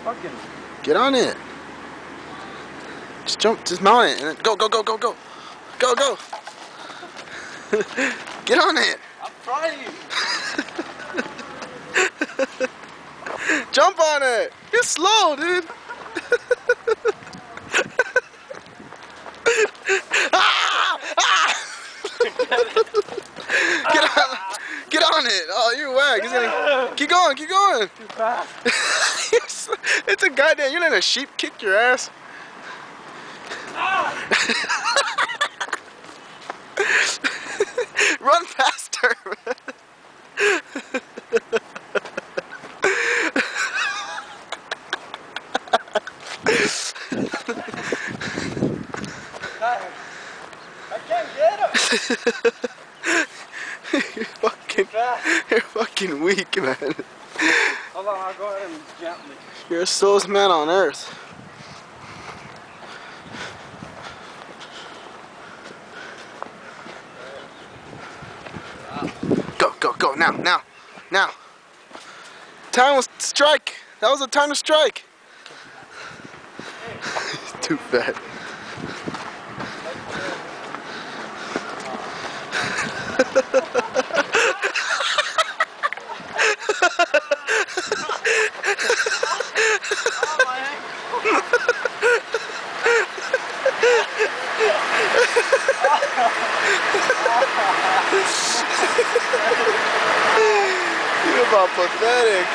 Fucking. Get on it. Just jump, just mount it, and then go, go, go, go, go. Go, go. Get on it. I'm trying. Jump on it. You're slow, dude. Ah! Ah! Get on it. Oh, you're whack. He's gonna keep going, keep going. Too fast. It's a goddamn. You letting a sheep kick your ass. Run faster, man. I can't get him. You're fucking weak, man. Hold on, I'll go ahead and gently. You're the slowest man on earth. Go, go, go, now, now, now. Time was to strike. That was the time to strike. He's too fat. You're about pathetic.